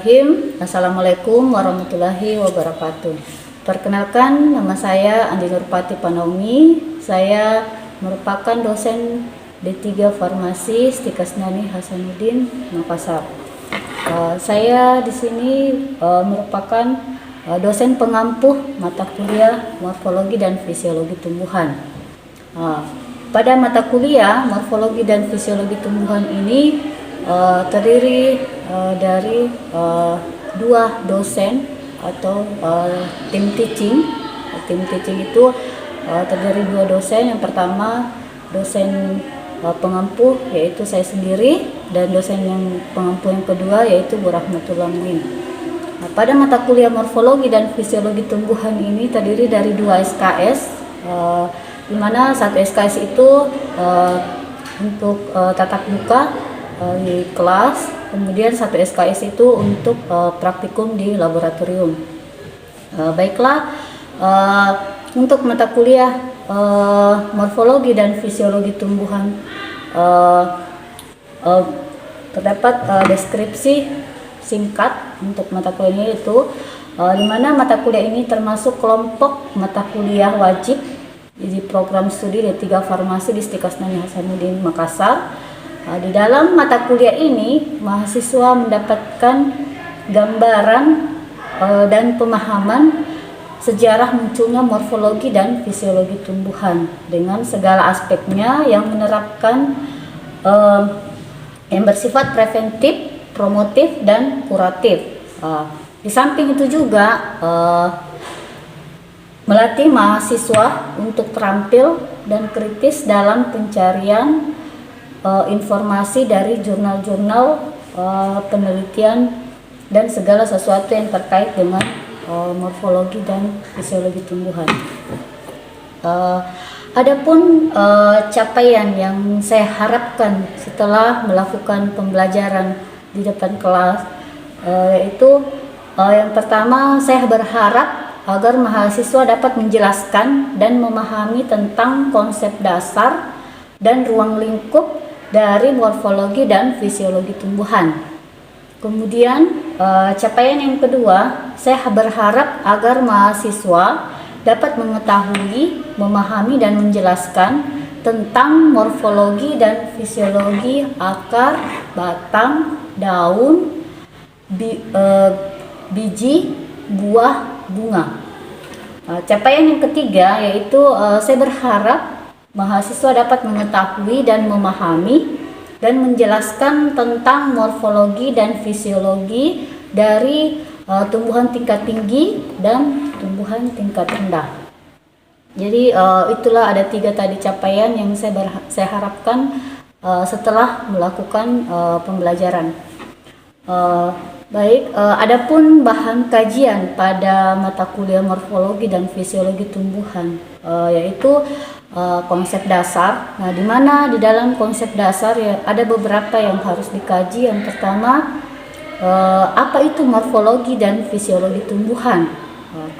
Bismillahirrahmanirrahim. Assalamualaikum warahmatullahi wabarakatuh. Perkenalkan, nama saya Andi Nurpati Panaumi. Saya merupakan dosen D3 Farmasi Stikasnani Hasanuddin Makassar. Saya di sini merupakan dosen pengampuh mata kuliah Morfologi dan Fisiologi Tumbuhan. Pada mata kuliah Morfologi dan Fisiologi Tumbuhan ini terdiri dari dua dosen atau tim teaching. Tim teaching itu terdiri dua dosen. Yang pertama dosen pengampuh, yaitu saya sendiri, dan dosen yang pengampuh yang kedua yaitu Bu Rahmatul Alamin. Pada mata kuliah Morfologi dan Fisiologi Tumbuhan ini terdiri dari dua SKS, di mana satu SKS itu untuk tatap muka di kelas, kemudian satu SKS itu untuk praktikum di laboratorium. Baiklah, untuk mata kuliah Morfologi dan Fisiologi Tumbuhan terdapat deskripsi singkat untuk mata kuliah ini, yaitu di mana mata kuliah ini termasuk kelompok mata kuliah wajib di program studi D3 Farmasi di Stikasnani Hasanuddin Makassar. Di dalam mata kuliah ini, mahasiswa mendapatkan gambaran dan pemahaman sejarah munculnya morfologi dan fisiologi tumbuhan dengan segala aspeknya yang menerapkan yang bersifat preventif, promotif, dan kuratif. Di samping itu juga melatih mahasiswa untuk terampil dan kritis dalam pencarian informasi dari jurnal-jurnal penelitian dan segala sesuatu yang terkait dengan morfologi dan fisiologi tumbuhan. Adapun capaian yang saya harapkan setelah melakukan pembelajaran di depan kelas, yaitu yang pertama, saya berharap agar mahasiswa dapat menjelaskan dan memahami tentang konsep dasar dan ruang lingkup dari morfologi dan fisiologi tumbuhan. Kemudian capaian yang kedua, saya berharap agar mahasiswa dapat mengetahui, memahami, dan menjelaskan tentang morfologi dan fisiologi akar, batang, daun, biji, buah, bunga. Capaian yang ketiga yaitu saya berharap mahasiswa dapat mengetahui dan memahami dan menjelaskan tentang morfologi dan fisiologi dari tumbuhan tingkat tinggi dan tumbuhan tingkat rendah. Jadi itulah ada tiga tadi capaian yang saya harapkan setelah melakukan pembelajaran. Adapun bahan kajian pada mata kuliah Morfologi dan Fisiologi Tumbuhan yaitu konsep dasar. Nah, di mana di dalam konsep dasar ya ada beberapa yang harus dikaji. Yang pertama, apa itu morfologi dan fisiologi tumbuhan?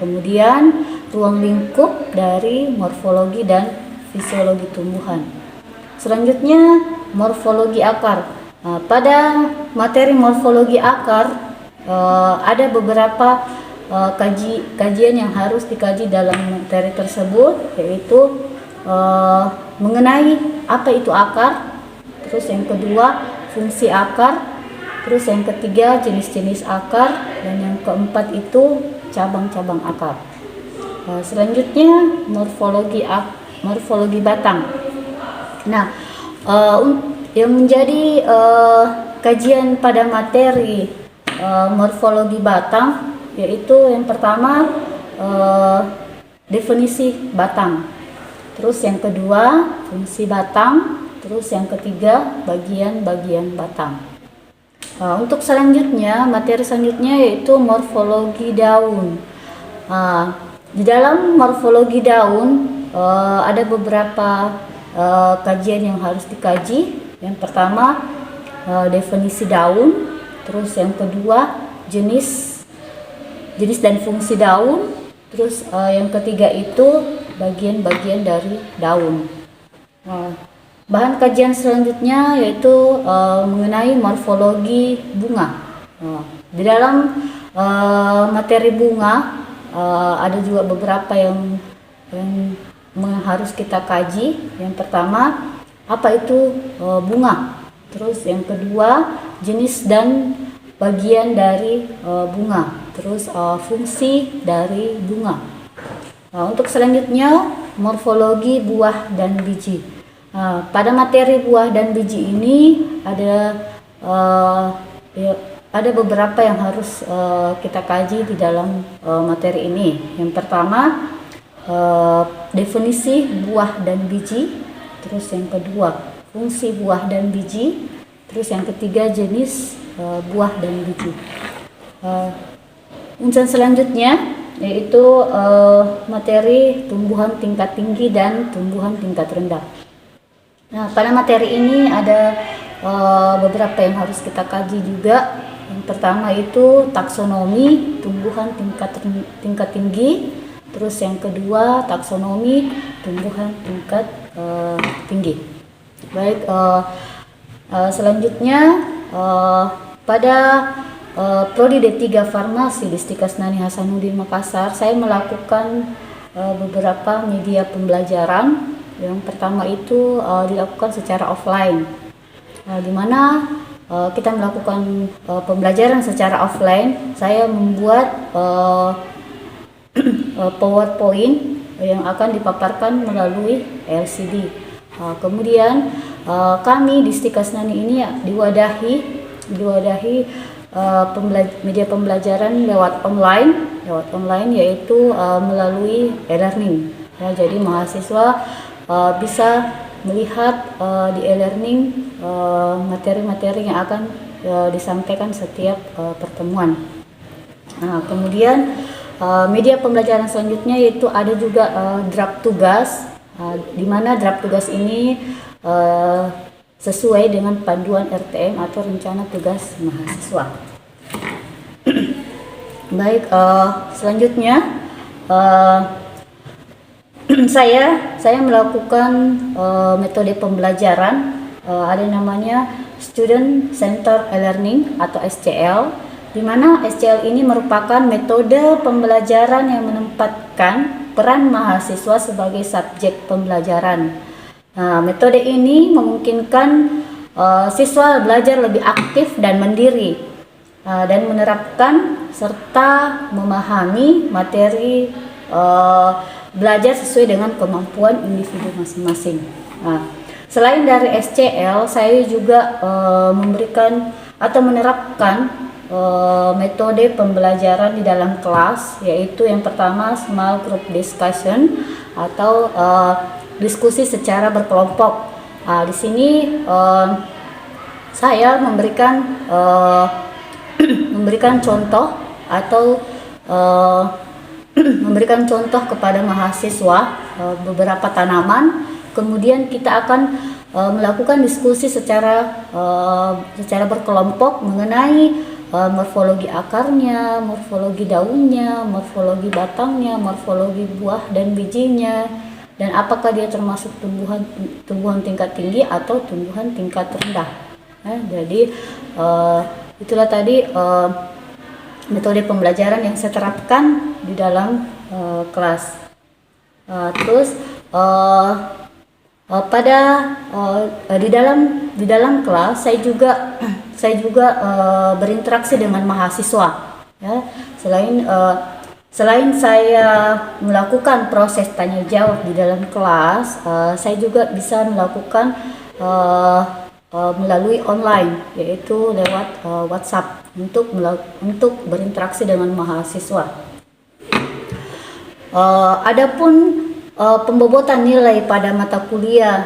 Kemudian ruang lingkup dari morfologi dan fisiologi tumbuhan. Selanjutnya, morfologi akar. Pada materi morfologi akar ada beberapa kajian yang harus dikaji dalam materi tersebut, yaitu mengenai apa itu akar, terus yang kedua fungsi akar, terus yang ketiga jenis-jenis akar, dan yang keempat itu cabang-cabang akar. Selanjutnya morfologi batang. Nah, yang menjadi kajian pada materi morfologi batang yaitu yang pertama definisi batang. Terus yang kedua, fungsi batang. Terus yang ketiga, bagian-bagian batang. Untuk selanjutnya, materi selanjutnya yaitu morfologi daun. Di dalam morfologi daun ada beberapa kajian yang harus dikaji. Yang pertama, definisi daun. Terus yang kedua, jenis dan fungsi daun. Terus yang ketiga itu bagian-bagian dari daun. Bahan kajian selanjutnya yaitu mengenai morfologi bunga. Di dalam materi bunga ada juga beberapa yang harus kita kaji. Yang pertama, apa itu bunga? Terus yang kedua, jenis dan bagian dari bunga. Terus fungsi dari bunga. Untuk selanjutnya, morfologi buah dan biji. Pada materi buah dan biji ini ada beberapa yang harus kita kaji di dalam materi ini. Yang pertama, definisi buah dan biji. Terus yang kedua, fungsi buah dan biji. Terus yang ketiga, jenis buah dan biji. Unsur selanjutnya yaitu materi tumbuhan tingkat tinggi dan tumbuhan tingkat rendah. Nah, pada materi ini ada beberapa yang harus kita kaji juga. Yang pertama itu taksonomi tumbuhan tingkat tinggi. Terus yang kedua, taksonomi tumbuhan tingkat tinggi. Baik, selanjutnya pada Prodi D3 Farmasi di Stikasnani Hasanuddin Makassar, saya melakukan beberapa media pembelajaran. Yang pertama itu dilakukan secara offline, di mana kita melakukan pembelajaran secara offline. Saya membuat PowerPoint yang akan dipaparkan melalui LCD. Kemudian kami di Stikasnani ini diwadahi media pembelajaran lewat online yaitu melalui e-learning. Ya, jadi mahasiswa bisa melihat di e-learning materi-materi yang akan disampaikan setiap pertemuan. Nah, kemudian media pembelajaran selanjutnya yaitu ada juga draft tugas, di mana draft tugas ini sesuai dengan panduan RTM atau rencana tugas mahasiswa. Baik, selanjutnya saya melakukan metode pembelajaran, ada namanya Student Center E-Learning atau SCL, di mana SCL ini merupakan metode pembelajaran yang menempatkan peran mahasiswa sebagai subjek pembelajaran. Nah, metode ini memungkinkan siswa belajar lebih aktif dan mandiri dan menerapkan serta memahami materi belajar sesuai dengan kemampuan individu masing-masing. Nah, selain dari SCL, saya juga memberikan atau menerapkan metode pembelajaran di dalam kelas, yaitu yang pertama small group discussion atau diskusi secara berkelompok. Di sini saya memberikan contoh atau memberikan contoh kepada mahasiswa beberapa tanaman. Kemudian kita akan melakukan diskusi secara berkelompok mengenai morfologi akarnya, morfologi daunnya, morfologi batangnya, morfologi buah dan bijinya, dan apakah dia termasuk tumbuhan tingkat tinggi atau tumbuhan tingkat rendah. Jadi itulah tadi metode pembelajaran yang saya terapkan di dalam kelas. Terus di dalam kelas saya juga berinteraksi dengan mahasiswa. Ya, selain saya melakukan proses tanya jawab di dalam kelas, saya juga bisa melakukan melalui online, yaitu lewat WhatsApp untuk berinteraksi dengan mahasiswa. Adapun pembobotan nilai pada mata kuliah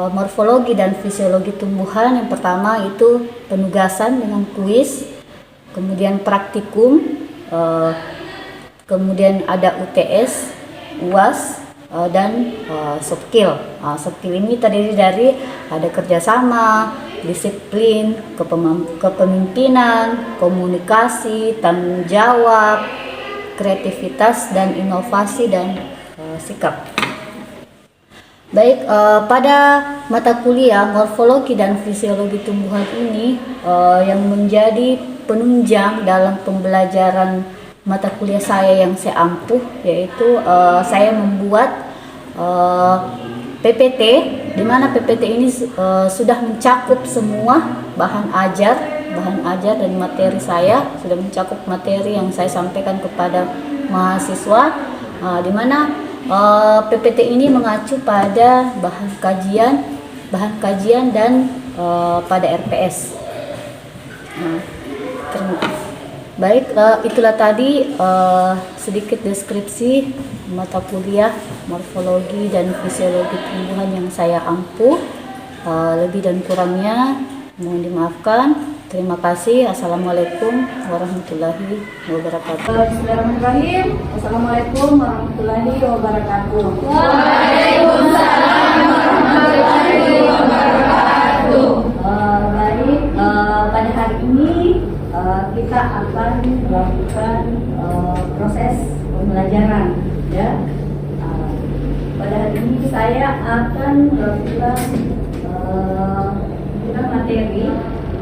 morfologi dan fisiologi tumbuhan, yang pertama itu penugasan dengan kuis, kemudian praktikum, kemudian ada UTS, UAS, dan soft skill. Soft skill ini terdiri dari ada kerjasama, disiplin, kepemimpinan, komunikasi, tanggung jawab, kreativitas dan inovasi, dan sikap. Baik, pada mata kuliah morfologi dan fisiologi tumbuhan ini yang menjadi penunjang dalam pembelajaran mata kuliah saya yang saya ampuh, yaitu saya membuat PPT, di mana PPT ini sudah mencakup semua bahan ajar dan materi saya, sudah mencakup materi yang saya sampaikan kepada mahasiswa, di mana PPT ini mengacu pada bahan kajian dan pada RPS. Baik, itulah tadi sedikit deskripsi mata kuliah morfologi dan fisiologi tumbuhan yang saya ampuh. Lebih dan kurangnya mohon dimaafkan. Terima kasih. Assalamualaikum warahmatullahi wabarakatuh. Bismillahirrahmanirrahim. Assalamualaikum warahmatullahi wabarakatuh. Waalaikumsalam warahmatullahi wabarakatuh. Baik, pada hari ini kita akan melakukan proses pembelajaran, ya. Pada hari ini saya akan melakukan materi,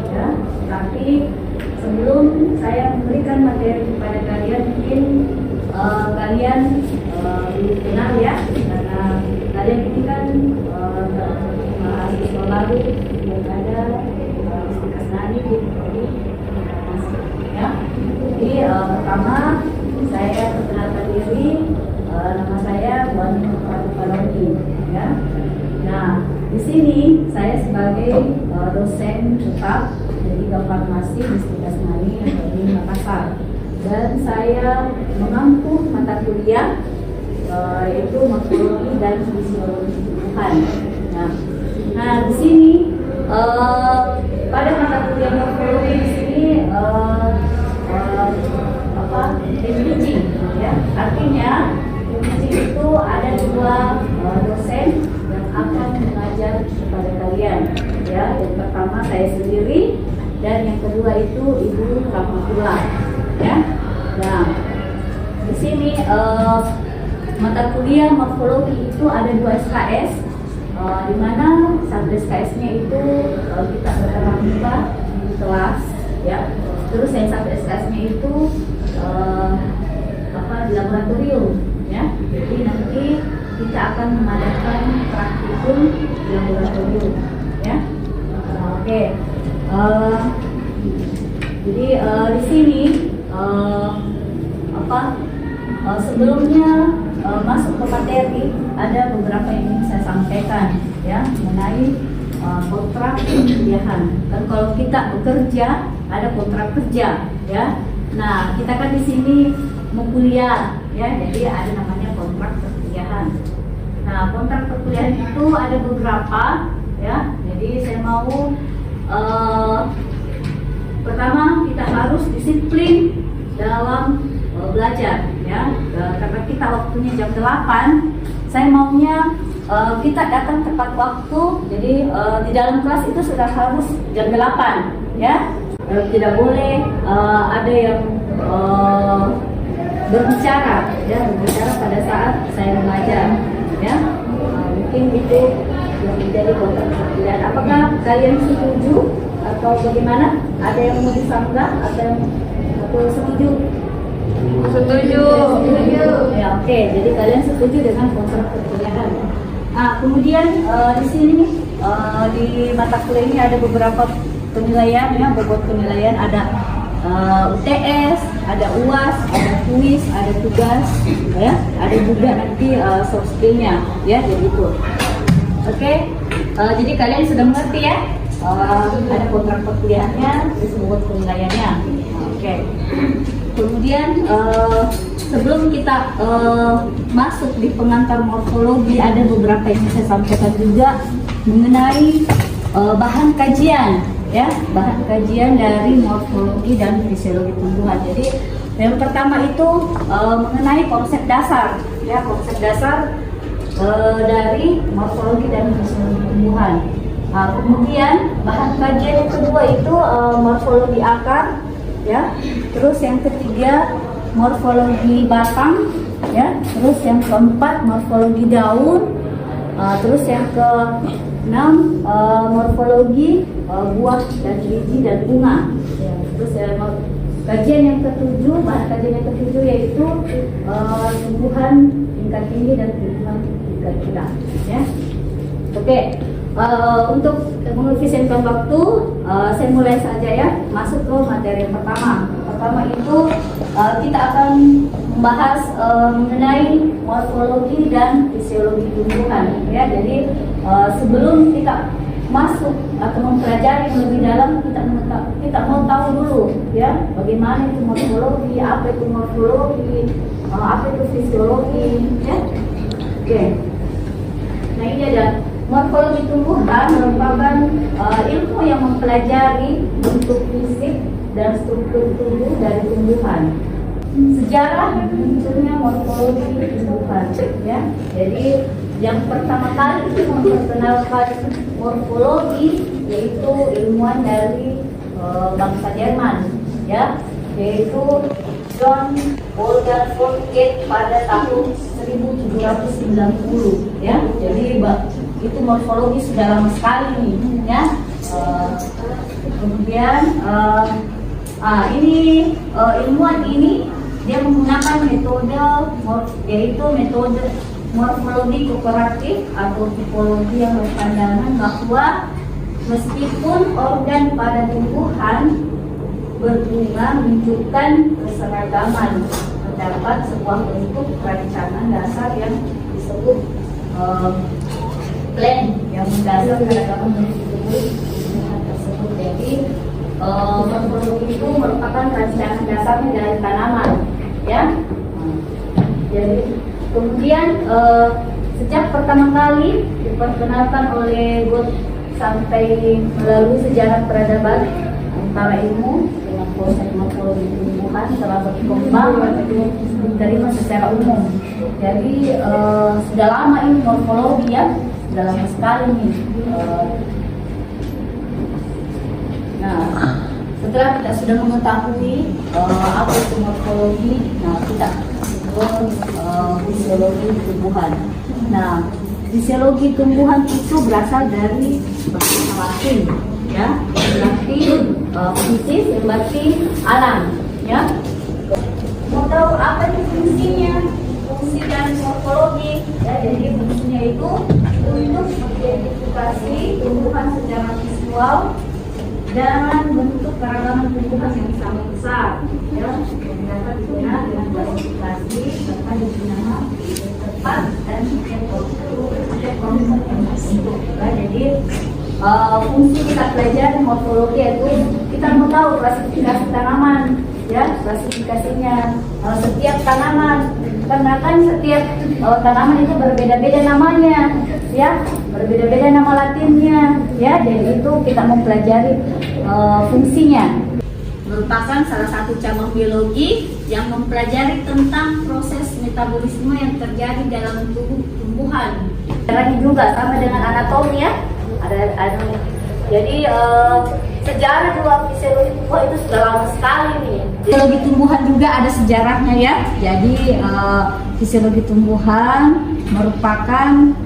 ya. Tapi sebelum saya memberikan materi kepada kalian, mungkin kalian belum kenal, ya, karena kalian ini kan mahasiswa baru yang ada di Kasnani, ya. Jadi pertama saya perkenalkan diri, nama saya Puan Nurpati Panaungi, ya. Nah, di sini saya sebagai dosen tetap di Farmasi Distrik Kasnani yang ada di Makassar, dan saya mengampuh mata kuliah yaitu morfologi dan fisiologi tumbuhan. Nah, di sini pada mata kuliah morfologi di sini bridging, ya. Artinya bridging itu ada dua dosen yang akan mengajar kepada kalian, ya. Yang pertama saya sendiri dan yang kedua itu Ibu Rahmatullah, ya. Nah, di sini mata kuliah morfologi itu ada 2 SKS, di mana satu SKS-nya itu kita bertatap muka di kelas, ya. Terus yang satu SKS-nya itu di laboratorium, ya. Jadi nanti kita akan mengadakan praktikum di laboratorium, ya. Oke. Jadi di sini sebelumnya masuk ke materi ada beberapa yang ingin saya sampaikan, ya, mengenai kontrak kuliahan. Dan kalau kita bekerja ada kontrak kerja, ya. Nah, kita kan di sini mau kuliah, ya, jadi ada namanya kontrak perkuliahan. Nah, kontrak perkuliahan itu ada beberapa, ya. Jadi saya mau pertama kita harus disiplin dalam belajar, ya. Karena kita waktunya jam 8, saya maunya kita datang tepat waktu. Jadi di dalam kelas itu sudah harus jam 8, ya. Tidak boleh ada yang berbicara pada saat saya mengajar, ya. Mungkin itu yang menjadi kontrak perkuliahan. Apakah kalian setuju atau bagaimana? Ada yang mau disanggah atau setuju? Setuju. Ya, oke. Jadi kalian setuju dengan kontrak perkuliahan. Nah, kemudian di sini di mata kuliah ini ada beberapa penilaian, ya. Bobot penilaian ada UTS, ada UAS, ada kuis, ada tugas, ya. Ada juga nanti soft skill-nya, ya. Jadi itu. Oke. Jadi kalian sudah mengerti, ya. Ada kontrak perkuliahannya, terus bobot penilaiannya. Oke. Kemudian sebelum kita masuk di pengantar morfologi, ada beberapa yang saya sampaikan juga mengenai bahan kajian, ya, bahan kajian dari morfologi dan fisiologi tumbuhan. Jadi yang pertama itu mengenai konsep dasar, ya, konsep dasar dari morfologi dan fisiologi tumbuhan. Kemudian bahan kajian yang kedua itu morfologi akar, ya. Terus yang ketiga morfologi batang, ya. Terus yang keempat morfologi daun, Terus yang ke-6 morfologi buah dan biji dan bunga. Ya, terus kajian yang ke-7, bahan kajian yang ke-7 yaitu tumbuhan tingkat tinggi dan tumbuhan tingkat rendah. Ya. Oke. Untuk mengefisienkan waktu, saya mulai saja ya, masuk ke materi yang pertama. Pertama itu kita akan membahas mengenai morfologi dan fisiologi tumbuhan. Ya, jadi sebelum kita masuk atau mempelajari lebih dalam, kita mau tahu dulu ya, bagaimana itu morfologi, apa itu morfologi, apa itu fisiologi. Ya, oke. Nah ini ada. Morfologi tumbuhan merupakan ilmu yang mempelajari bentuk fisik dan struktur tubuh dari tumbuhan. Sejarah munculnya morfologi tumbuhan, ya. Jadi yang pertama kali itu memperkenalkan morfologi yaitu ilmuwan dari bangsa Jerman, ya, yaitu John Wolfgang von Goethe pada tahun 1790, ya. Jadi itu morfologi sudah lama sekali nih, ya. Kemudian ini ilmuwan ini dia menggunakan metode yaitu metode morfologi kooperatif atau tipologi yang berpandangan bahwa meskipun organ pada tumbuhan berbunga menunjukkan keseragaman, terdapat sebuah bentuk perancangan dasar yang disebut plan yang mendasar keragaman bentuk tumbuhan tersebut. Jadi morfologi itu merupakan rancangan dasarnya dari tanaman, ya. Jadi kemudian sejak pertama kali diperkenalkan oleh Goethe sampai melalui sejarah peradaban antara ilmu dengan proses morfologi tumbuhan telah berkembang diterima secara umum. Jadi sudah lama ini morfologi, ya, sudah lama sekali nih. Nah, setelah kita sudah mengetahui apa itu morfologi, nah kita fisiologi tumbuhan. Nah, fisiologi tumbuhan itu berasal dari bahasa Latin, ya, berarti fisis yang berarti alam, ya. Mau tahu apa itu fungsinya? Fungsi dari morfologi, ya, jadi fungsinya itu untuk mengidentifikasi tumbuhan secara visual dan bentuk keragaman tumbuhan yang sangat besar, ya, yang dapat digunakan dengan klasifikasi serta digunakan tepat dan setiap konsep yang terbentuk. Jadi fungsi kita pelajari morfologi itu kita mau tahu klasifikasi tanaman, ya, klasifikasinya setiap tanaman, karena kan setiap tanaman itu berbeda-beda namanya, ya, berbeda-beda nama latinnya, ya. Jadi itu kita mempelajari fungsinya. Merupakan salah satu cabang biologi yang mempelajari tentang proses metabolisme yang terjadi dalam tubuh tumbuhan. Caranya juga sama dengan anatomi, ya. Jadi sejarah juga fisiologi tumbuhan itu sudah lama sekali nih. Fisiologi tumbuhan juga ada sejarahnya, ya. Jadi fisiologi tumbuhan merupakan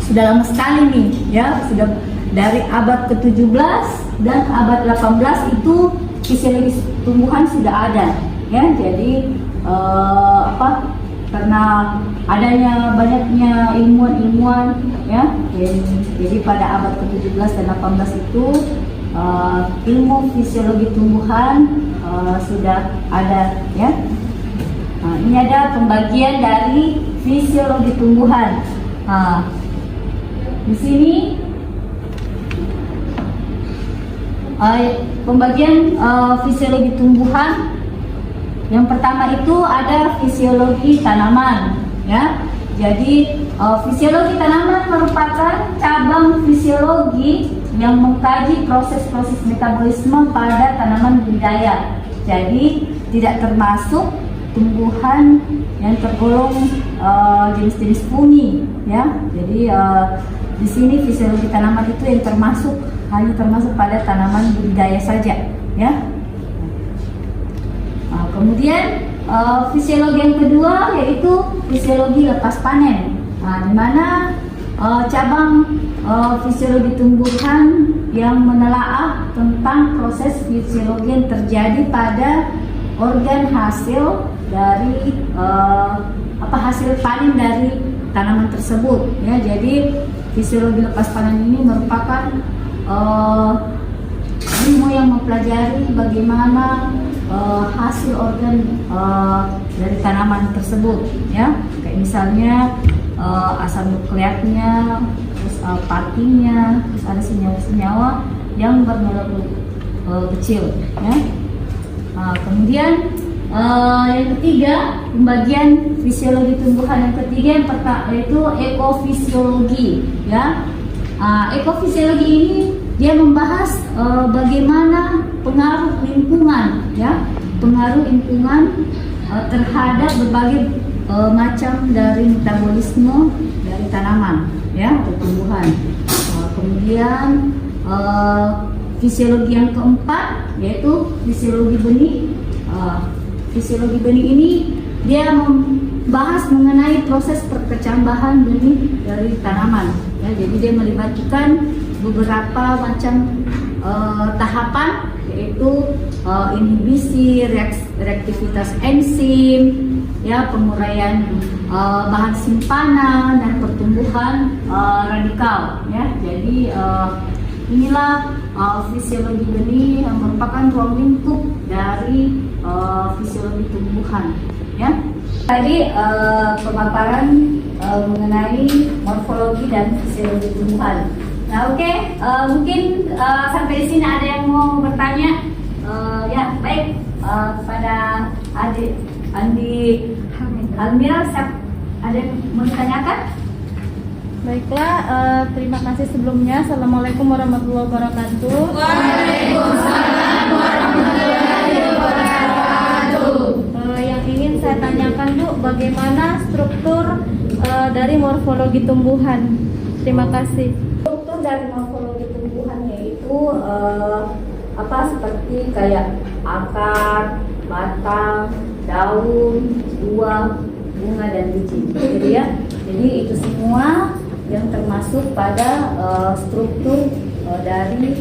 sudah lama sekali nih, ya. Sudah dari abad ke-17 dan abad 18 itu fisiologi tumbuhan sudah ada, ya. Jadi karena adanya banyaknya ilmuwan-ilmuwan, ya. Jadi pada abad ke-17 dan 18 itu ilmu fisiologi tumbuhan sudah ada, ya. Nah, ini ada pembagian dari fisiologi tumbuhan. Di sini pembagian fisiologi tumbuhan. Yang pertama itu ada fisiologi tanaman, ya. Jadi fisiologi tanaman merupakan cabang fisiologi yang mengkaji proses-proses metabolisme pada tanaman budidaya. Jadi tidak termasuk tumbuhan yang tergolong jenis-jenis fungi, ya. Jadi di sini fisiologi tanaman itu yang hanya termasuk pada tanaman budidaya saja, ya. Kemudian fisiologi yang kedua yaitu fisiologi lepas panen. Nah, di mana cabang fisiologi tumbuhan yang menelaah tentang proses fisiologi yang terjadi pada organ hasil dari hasil panen dari tanaman tersebut. Ya, jadi fisiologi lepas panen ini merupakan ilmu yang mempelajari bagaimana hasil organ dari tanaman tersebut. Ya, kayak misalnya asam nukleatnya, terus partinya, terus ada senyawa-senyawa yang bermolekul kecil. Ya. Kemudian yang ketiga, pembagian fisiologi tumbuhan yang ketiga yaitu ekofisiologi. Ya, ekofisiologi ini dia membahas bagaimana pengaruh lingkungan, ya, pengaruh lingkungan terhadap berbagai macam dari metabolisme dari tanaman, ya, atau tumbuhan. Kemudian fisiologi yang keempat yaitu fisiologi benih. Fisiologi benih ini dia membahas mengenai proses perkecambahan benih dari tanaman. Ya, jadi dia melibatkan beberapa macam tahapan, yaitu inhibisi, reaktivitas enzim, ya, penguraian bahan simpanan dan pertumbuhan radikal. Ya, jadi inilah fisiologi benih yang merupakan ruang lingkup dari fisiologi tumbuhan. Ya, tadi pemaparan mengenai morfologi dan fisiologi tumbuhan. Nah, oke, mungkin sampai di sini ada yang mau bertanya. Ya, baik, kepada adik Andi Almira, ada yang mau ditanyakan? Baiklah, terima kasih sebelumnya. Assalamualaikum warahmatullahi wabarakatuh. Waalaikumsalam warahmatullahi wabarakatuh. Yang ingin saya tanyakan, Bu, bagaimana struktur dari morfologi tumbuhan? Terima kasih. Struktur dari morfologi tumbuhan yaitu seperti kayak akar, batang, daun, buah, bunga, dan biji. Jadi ya, jadi itu semua yang termasuk pada struktur dari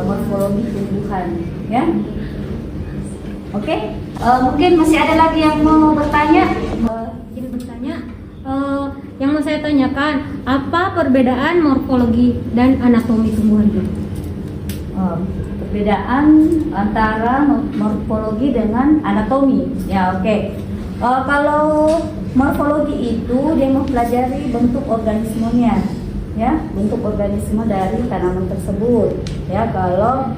morfologi tumbuhan. Ya, oke. Mungkin masih ada lagi yang mau bertanya? Izin bertanya, yang mau saya tanyakan, apa perbedaan morfologi dan anatomi tumbuhan itu? Perbedaan antara morfologi dengan anatomi. Ya, oke. Kalau morfologi itu dia mempelajari bentuk organismenya, ya, bentuk organisme dari tanaman tersebut. Ya, kalau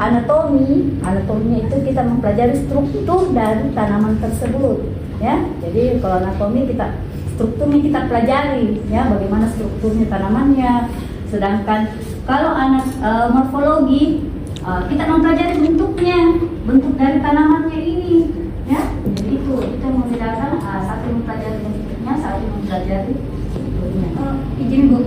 anatominya itu kita mempelajari struktur dari tanaman tersebut. Ya, jadi kalau anatomi strukturnya kita pelajari, ya, bagaimana strukturnya tanamannya. Sedangkan kalau morfologi kita mempelajari bentuk dari tanamannya ini, ya. Jadi itu yang membedakan, satu mempelajari bentuknya, satu mempelajari strukturnya. Izin, Bu,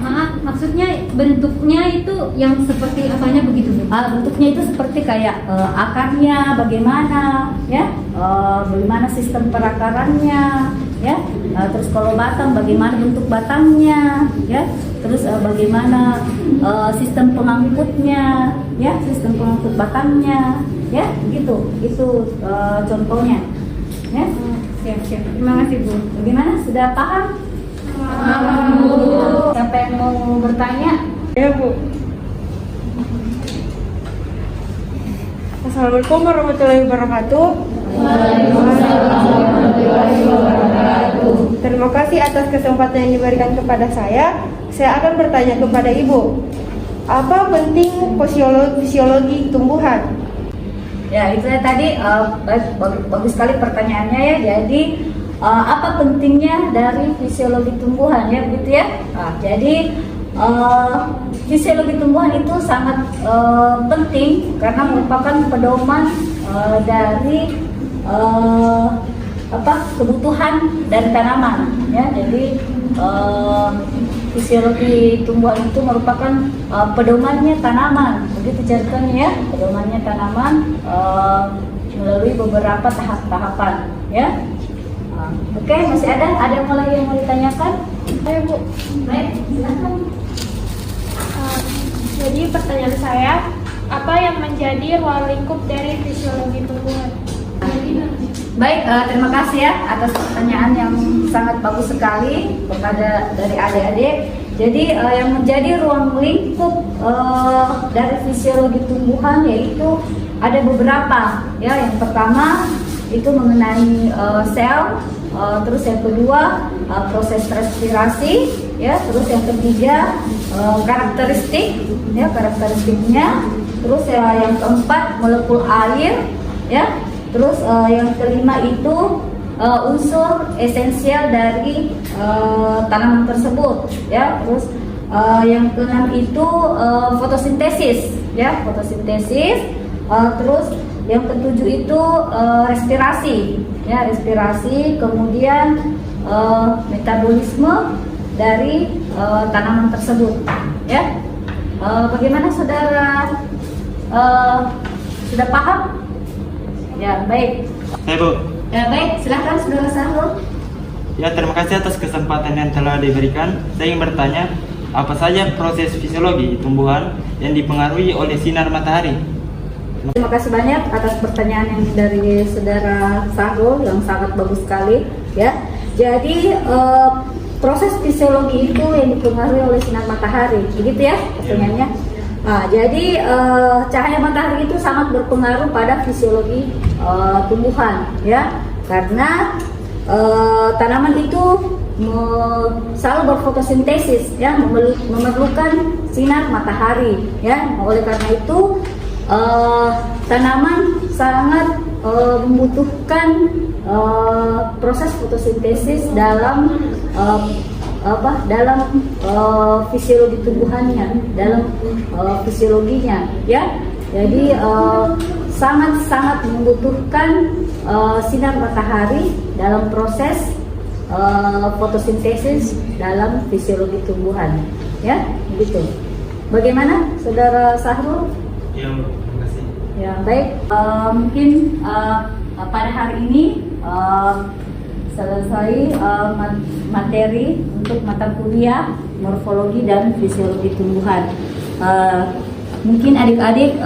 maaf, maksudnya bentuknya itu yang seperti apanya begitu, Bu? Bentuknya itu seperti kayak akarnya bagaimana, ya, bagaimana sistem perakarannya, ya. Terus kalau batang, bagaimana bentuk batangnya, ya. Terus bagaimana sistem pengangkutnya, ya, sistem pengangkut batangnya, ya, gitu. Itu contohnya, ya. Siap. Terima kasih, Bu. Bagaimana? Sudah paham? Siapa yang mau bertanya? Ya, Bu. Assalamualaikum warahmatullahi wabarakatuh. Terima kasih atas kesempatan yang diberikan kepada saya. Saya akan bertanya kepada Ibu, apa penting fisiologi tumbuhan? Ya, itu tadi bagus sekali pertanyaannya, ya. Jadi apa pentingnya dari fisiologi tumbuhan, ya, begitu ya. Jadi fisiologi tumbuhan itu sangat penting karena merupakan pedoman dari kebutuhan dari tanaman, ya. Jadi fisiologi tumbuhan itu merupakan pedomannya tanaman, begitu ceritanya, ya, pedomannya tanaman melalui beberapa tahapan, ya. Oke, masih ada yang lagi yang mau ditanyakan? Ayo Bu. Baik, silakan. Jadi pertanyaan saya, apa yang menjadi ruang lingkup dari fisiologi tumbuhan? Baik, terima kasih ya atas pertanyaan yang sangat bagus sekali kepada dari adik-adik. Jadi yang menjadi ruang lingkup dari fisiologi tumbuhan yaitu ada beberapa ya. Yang pertama itu mengenai sel, terus yang kedua proses respirasi ya, terus yang ketiga karakteristiknya, terus yang keempat molekul air ya. Terus yang kelima itu unsur esensial dari tanaman tersebut ya. Terus yang keenam itu fotosintesis ya, terus yang ketujuh itu respirasi ya, kemudian metabolisme dari tanaman tersebut ya. Bagaimana saudara, sudah paham? Ya, baik. Hai Bu. Ya, baik, silakan saudara Sahrul. Ya, terima kasih atas kesempatan yang telah diberikan. Saya ingin bertanya, apa saja proses fisiologi tumbuhan yang dipengaruhi oleh sinar matahari? Terima kasih banyak atas pertanyaan yang dari saudara Sahrul yang sangat bagus sekali ya. Jadi proses fisiologi itu yang dipengaruhi oleh sinar matahari, begitu ya pertanyaannya. Nah, jadi cahaya matahari itu sangat berpengaruh pada fisiologi tumbuhan ya, karena tanaman itu selalu berfotosintesis ya, memerlukan sinar matahari ya. Oleh karena itu tanaman sangat membutuhkan proses fotosintesis dalam fisiologi tumbuhannya, dalam fisiologinya ya. Jadi sangat membutuhkan sinar matahari dalam proses fotosintesis dalam fisiologi tumbuhan ya, begitu. Bagaimana saudara Sahrul? Ya, terima kasih. Ya, baik. Mungkin pada hari ini selesai materi untuk mata kuliah morfologi dan fisiologi tumbuhan. Mungkin adik-adik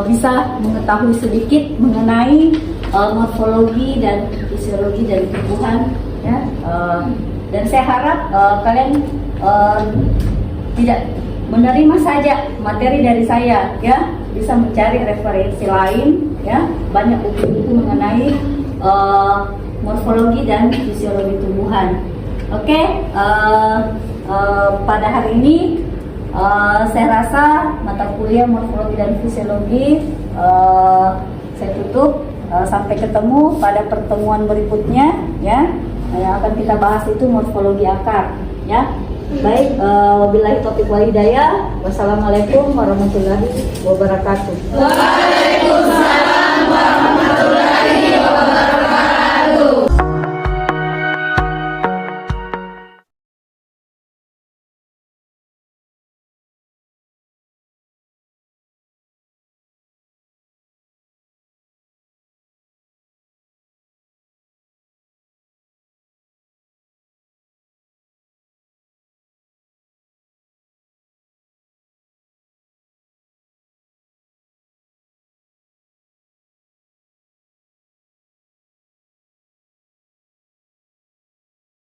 bisa mengetahui sedikit mengenai morfologi dan fisiologi dari tumbuhan ya. Dan saya harap kalian tidak menerima saja materi dari saya ya, bisa mencari referensi lain ya, banyak buku-buku mengenai morfologi dan fisiologi tumbuhan. Oke, pada hari ini saya rasa mata kuliah morfologi dan fisiologi saya tutup. Sampai ketemu pada pertemuan berikutnya ya. Yang akan kita bahas itu morfologi akar ya. Baik, wabillahi taufiq wal hidayah. Wassalamualaikum warahmatullahi wabarakatuh.